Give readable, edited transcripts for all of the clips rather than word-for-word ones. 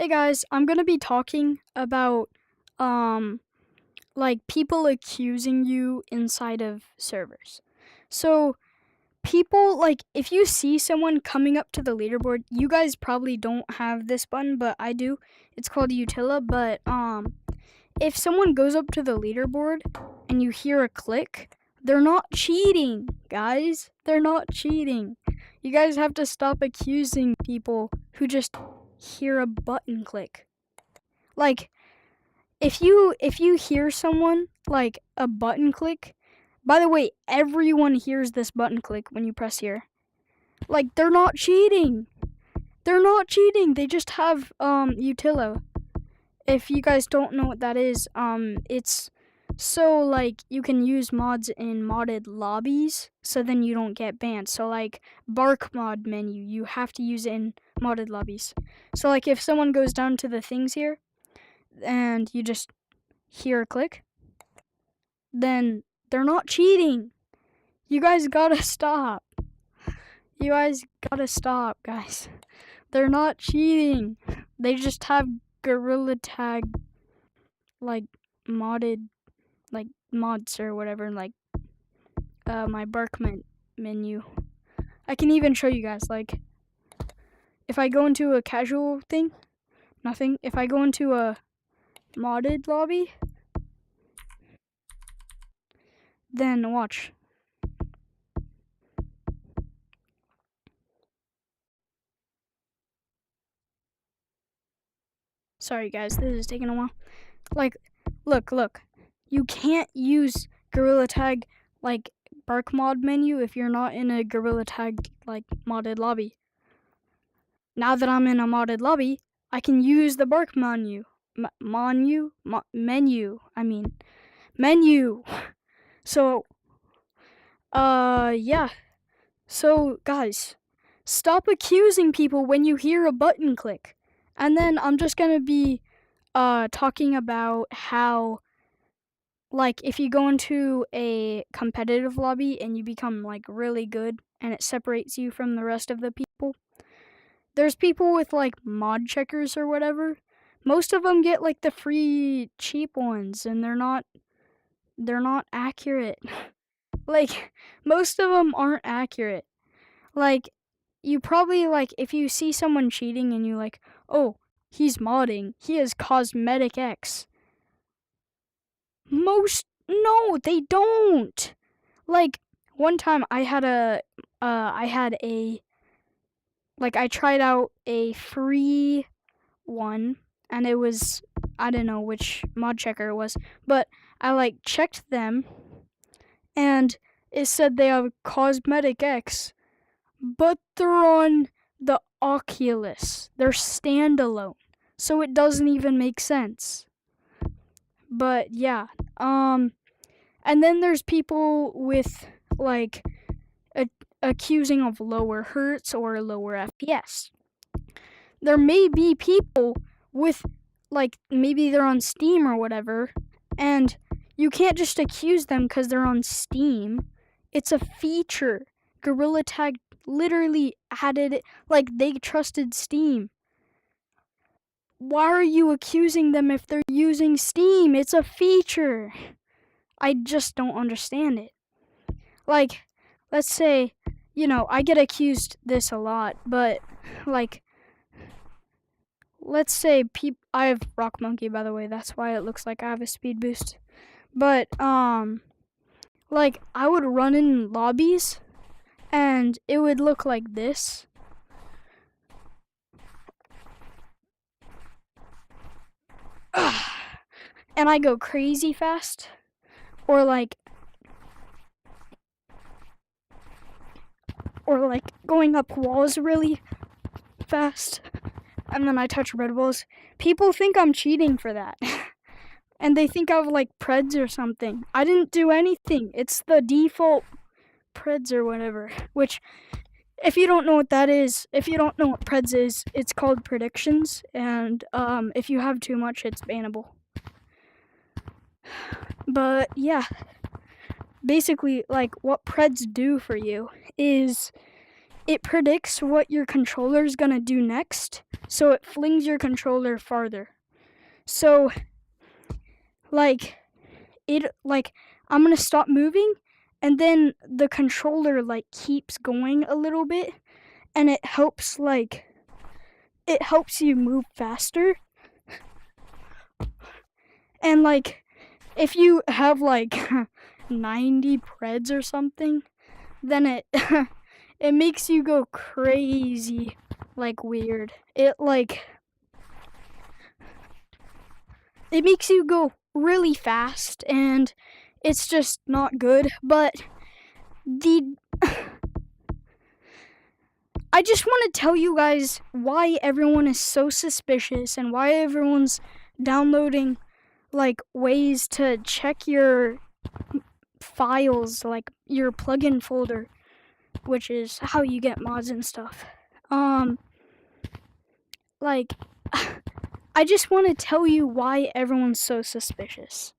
Hey guys, I'm gonna be talking about um like people accusing you inside of servers. So people like if you see someone coming up to the leaderboard, you guys probably don't have this button, but I do. It's called Utila, but if someone goes up to the leaderboard and you hear a click, they're not cheating, guys. They're not cheating. You guys have to stop accusing people who just hear a button click. Like if you hear someone like a button click, by the way, everyone hears this button click when you press here. Like they're not cheating. They're not cheating. They just have Utila. If you guys don't know what that is, it's so like you can use mods in modded lobbies, so then you don't get banned. So like bark mod menu, you have to use it in modded lobbies. So like if someone goes down to the things here and you just hear a click, then they're not cheating. You guys gotta stop. You guys gotta stop, guys. They're not cheating. They just have gorilla tag like modded like mods or whatever, like my barkment menu. I can even show you guys, like if I go into a casual thing, nothing. If I go into a modded lobby, then watch. Sorry guys, this is taking a while. Like, look. You can't use gorilla tag like bark mod menu if you're not in a gorilla tag like modded lobby. Now that I'm in a modded lobby, I can use the bark menu. Menu. So, yeah. So, guys, stop accusing people when you hear a button click. And then I'm just gonna be talking about how, like, if you go into a competitive lobby and you become like really good and it separates you from the rest of the people, there's people with like mod checkers or whatever. Most of them get like the free cheap ones, and they're not accurate. Like most of them aren't accurate. Like you probably like if you see someone cheating and you like, oh, he's modding, he has cosmetic X. No, they don't. Like one time I had a like I tried out a free one, and it was, I don't know which mod checker it was, but I like checked them and it said they have cosmetic X, but they're on the Oculus. They're standalone. So it doesn't even make sense. But yeah, and then there's people with like accusing of lower hertz or lower FPS. There may be people with like maybe they're on Steam or whatever, and you can't just accuse them because they're on Steam. It's a feature. Gorilla Tag literally added it, like they trusted Steam. Why are you accusing them if they're using Steam? It's a feature. I just don't understand it. Like, let's say, I get accused this a lot, but like, let's say I have Rock Monkey, by the way. That's why it looks like I have a speed boost. But like I would run in lobbies and it would look like this. And I go crazy fast, or like going up walls really fast, and then I touch red walls. People think I'm cheating for that. And they think I have like Preds or something. I didn't do anything. It's the default Preds or whatever. Which, if you don't know what that is, if you don't know what Preds is, it's called predictions. And if you have too much, it's bannable. But yeah, basically, like what Preds do for you is it predicts what your controller is gonna do next, so it flings your controller farther. So, like, I'm gonna stop moving, and then the controller, like, keeps going a little bit, and it helps you move faster. And, like, if you have, like, 90 preds or something, then it it makes you go crazy, like, weird. It makes you go really fast, and it's just not good. But I just want to tell you guys why everyone is so suspicious and why everyone's downloading, like, ways to check your files, like your plugin folder, which is how you get mods and stuff. Like, I just want to tell you why everyone's so suspicious.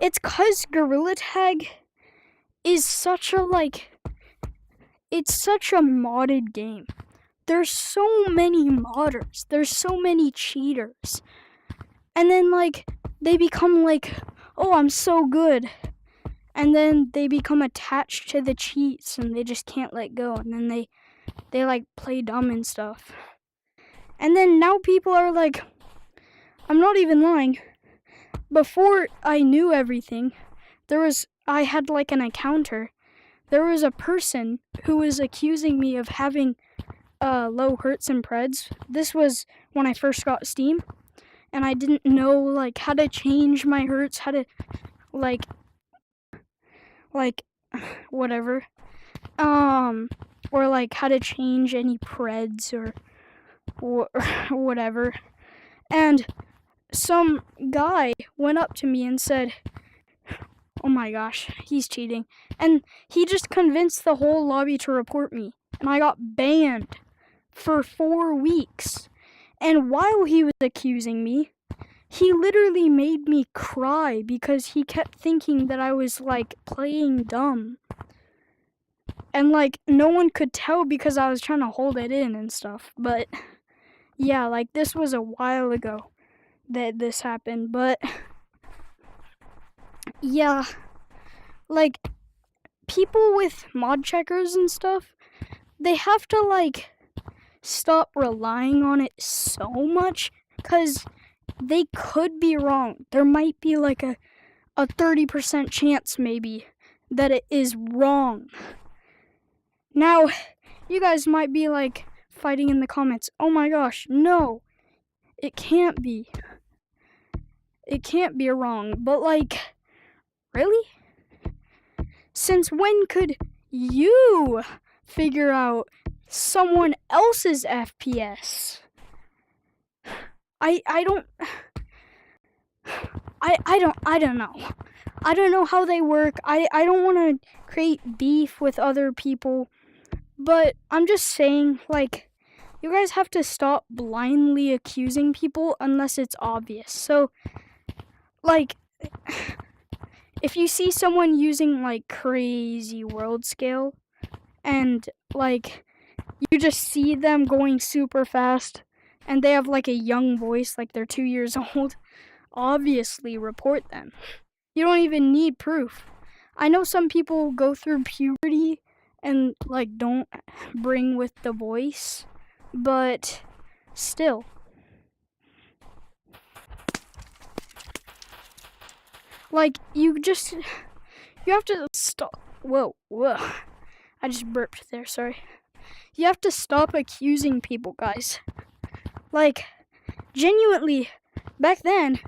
It's 'cause Gorilla Tag is such a, it's such a modded game. There's so many modders. There's so many cheaters. And then, like, they become like, oh, I'm so good. And then they become attached to the cheats and they just can't let go. And then they like play dumb and stuff. And then now people are like, I'm not even lying. Before I knew everything, I had like an encounter. There was a person who was accusing me of having low hertz and preds. This was when I first got Steam, and I didn't know like how to change my hertz, how to like whatever, or like how to change any preds or whatever. And some guy went up to me and said, oh my gosh, he's cheating. And he just convinced the whole lobby to report me. And I got banned for 4 weeks. And while he was accusing me, he literally made me cry because he kept thinking that I was like playing dumb. And like no one could tell because I was trying to hold it in and stuff. But yeah, like this was a while ago that this happened. But yeah, like people with mod checkers and stuff, they have to like stop relying on it so much because they could be wrong. There might be like a 30% chance maybe that it is wrong. Now, you guys might be like fighting in the comments, oh my gosh, no, it can't be. It can't be wrong. But like, really? Since when could you figure out someone else's FPS? I don't know. I don't know how they work. I don't want to create beef with other people, but I'm just saying, like, you guys have to stop blindly accusing people unless it's obvious. So, like, if you see someone using, like, crazy world scale, and, like, you just see them going super fast, and they have, like, a young voice, like they're 2 years old, obviously report them. You don't even need proof. I know some people go through puberty and, like, don't bring with the voice, but still. Like, you have to stop. Whoa. I just burped there, sorry. You have to stop accusing people, guys. Like, genuinely, back then,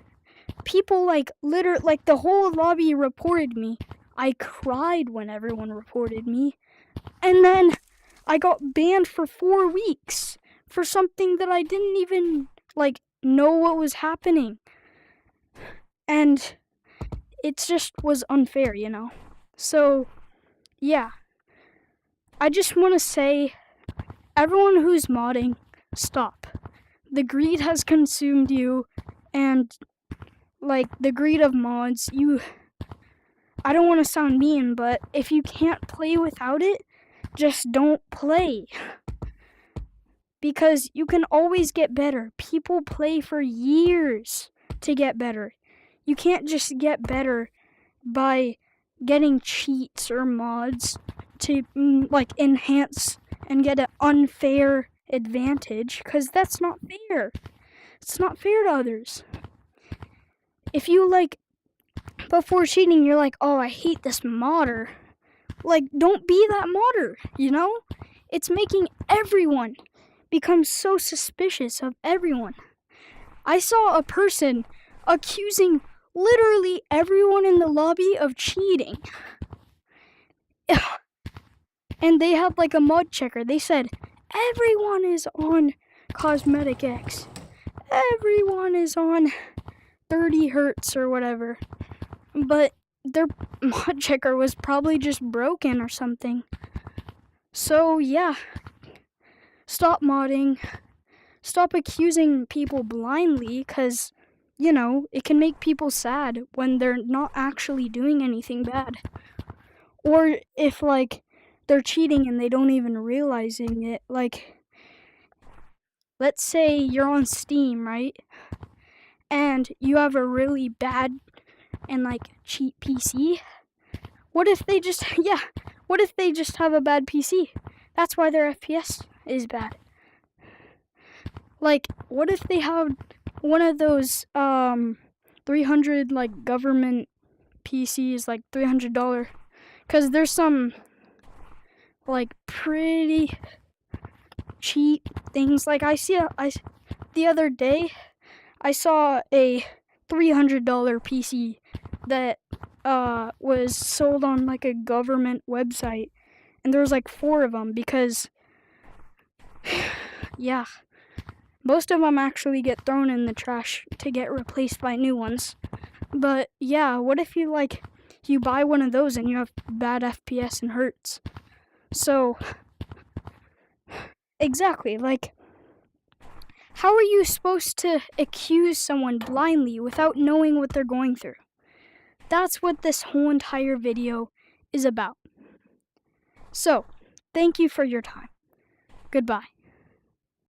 people, like, the whole lobby reported me. I cried when everyone reported me. And then I got banned for 4 weeks for something that I didn't even, like, know what was happening. And it just was unfair, you know? So, yeah. I just want to say, everyone who's modding, stop. The greed has consumed you, and, like, the greed of mods, I don't want to sound mean, but if you can't play without it, just don't play. Because you can always get better. People play for years to get better. You can't just get better by getting cheats or mods to like enhance and get an unfair advantage, because that's not fair. It's not fair to others. If you like before cheating you're like, oh, I hate this modder, like don't be that modder, you know? It's making everyone become so suspicious of everyone. I saw a person accusing literally everyone in the lobby of cheating. And they had like a mod checker. They said, everyone is on Cosmetic X. Everyone is on 30 hertz or whatever. But their mod checker was probably just broken or something. So yeah, stop modding. Stop accusing people blindly, because, you know, it can make people sad when they're not actually doing anything bad. Or if, like, they're cheating and they don't even realizing it. Like, let's say you're on Steam, right? And you have a really bad and, like, cheap PC. What if they just, what if they just have a bad PC? That's why their FPS is bad. Like, what if they have one of those 300 like government PCs, like $300? Because there's some like pretty cheap things. Like the other day I saw a $300 PC that was sold on like a government website, and there was like 4 of them, because yeah, most of them actually get thrown in the trash to get replaced by new ones. But yeah, what if you buy one of those and you have bad FPS and hertz? So exactly, like, how are you supposed to accuse someone blindly without knowing what they're going through? That's what this whole entire video is about. So, thank you for your time. Goodbye.